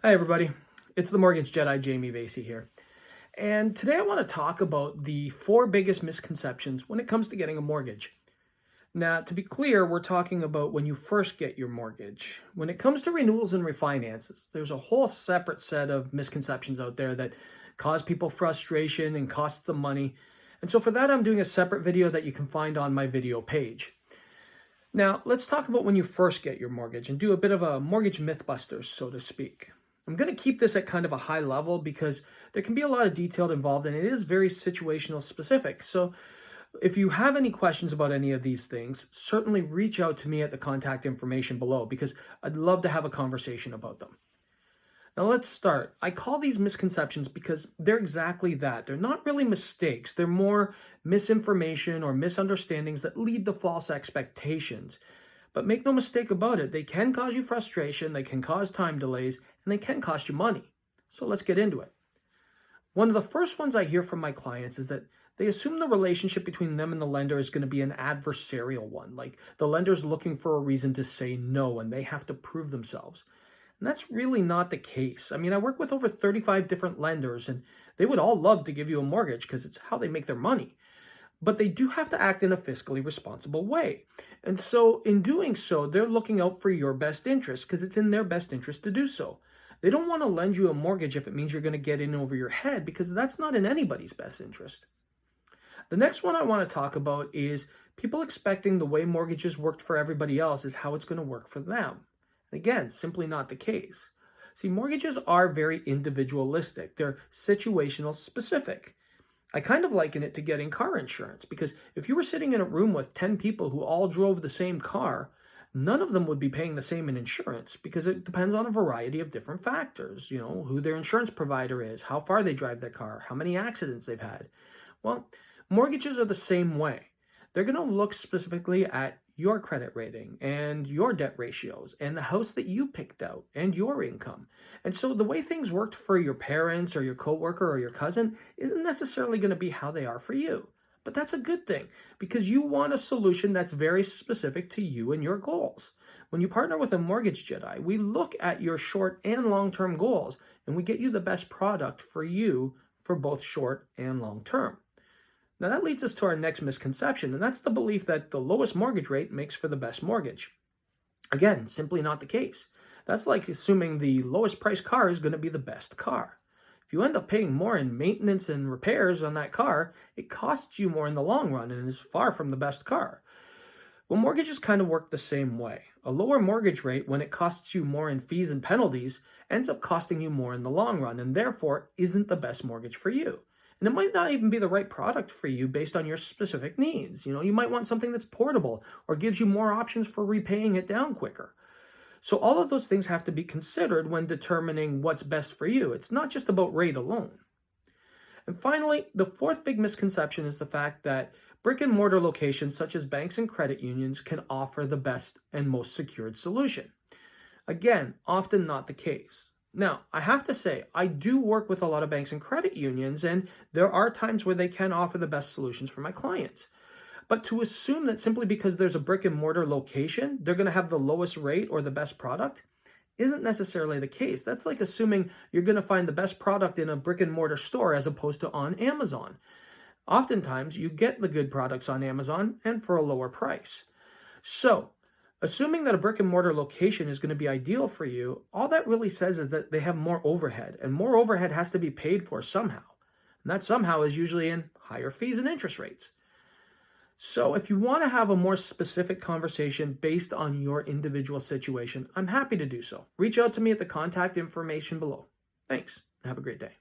Hi, everybody. It's the Mortgage Jedi, Jamie Vasey here. And today I want to talk about the 4 biggest misconceptions when it comes to getting a mortgage. Now, to be clear, we're talking about when you first get your mortgage. When it comes to renewals and refinances, there's a whole separate set of misconceptions out there that cause people frustration and cost them money. And so for that, I'm doing a separate video that you can find on my video page. Now, let's talk about when you first get your mortgage and do a bit of a mortgage mythbusters, so to speak. I'm going to keep this at kind of a high level because there can be a lot of detail involved and it is very situational specific. So if you have any questions about any of these things, certainly reach out to me at the contact information below because I'd love to have a conversation about them. Now let's start. I call these misconceptions because they're exactly that. They're not really mistakes. They're more misinformation or misunderstandings that lead to false expectations. But make no mistake about it, they can cause you frustration, they can cause time delays, and they can cost you money. So let's get into it. One of the first ones I hear from my clients is that they assume the relationship between them and the lender is going to be an adversarial one, like the lender's looking for a reason to say no and they have to prove themselves. And that's really not the case. I mean, I work with over 35 different lenders and they would all love to give you a mortgage because it's how they make their money. But they do have to act in a fiscally responsible way. And so in doing so, they're looking out for your best interest because it's in their best interest to do so. They don't want to lend you a mortgage if it means you're going to get in over your head because that's not in anybody's best interest. The next one I want to talk about is people expecting the way mortgages worked for everybody else is how it's going to work for them. Again, simply not the case. See, mortgages are very individualistic. They're situational specific. I kind of liken it to getting car insurance because if you were sitting in a room with 10 people who all drove the same car, none of them would be paying the same in insurance because it depends on a variety of different factors. You know, who their insurance provider is, how far they drive their car, how many accidents they've had. Well, mortgages are the same way. They're going to look specifically at your credit rating and your debt ratios and the house that you picked out and your income. And so the way things worked for your parents or your coworker or your cousin isn't necessarily going to be how they are for you. But that's a good thing because you want a solution that's very specific to you and your goals. When you partner with a Mortgage Jedi, we look at your short and long-term goals and we get you the best product for you for both short and long term. Now that leads us to our next misconception, and that's the belief that the lowest mortgage rate makes for the best mortgage. Again, simply not the case. That's like assuming the lowest priced car is going to be the best car. If you end up paying more in maintenance and repairs on that car, it costs you more in the long run and is far from the best car. Well, mortgages kind of work the same way. A lower mortgage rate, when it costs you more in fees and penalties, ends up costing you more in the long run and therefore isn't the best mortgage for you. And it might not even be the right product for you based on your specific needs. You might want something that's portable or gives you more options for repaying it down quicker. So all of those things have to be considered when determining what's best for you. It's not just about rate alone. And finally, the fourth big misconception is the fact that brick and mortar locations such as banks and credit unions can offer the best and most secured solution. Again, often not the case. Now, I have to say, I do work with a lot of banks and credit unions, and there are times where they can offer the best solutions for my clients. But to assume that simply because there's a brick and mortar location, they're going to have the lowest rate or the best product isn't necessarily the case. That's like assuming you're going to find the best product in a brick and mortar store as opposed to on Amazon. Oftentimes, you get the good products on Amazon and for a lower price. So, assuming that a brick and mortar location is going to be ideal for you, all that really says is that they have more overhead, and more overhead has to be paid for somehow. And that somehow is usually in higher fees and interest rates. So if you want to have a more specific conversation based on your individual situation, I'm happy to do so. Reach out to me at the contact information below. Thanks. Have a great day.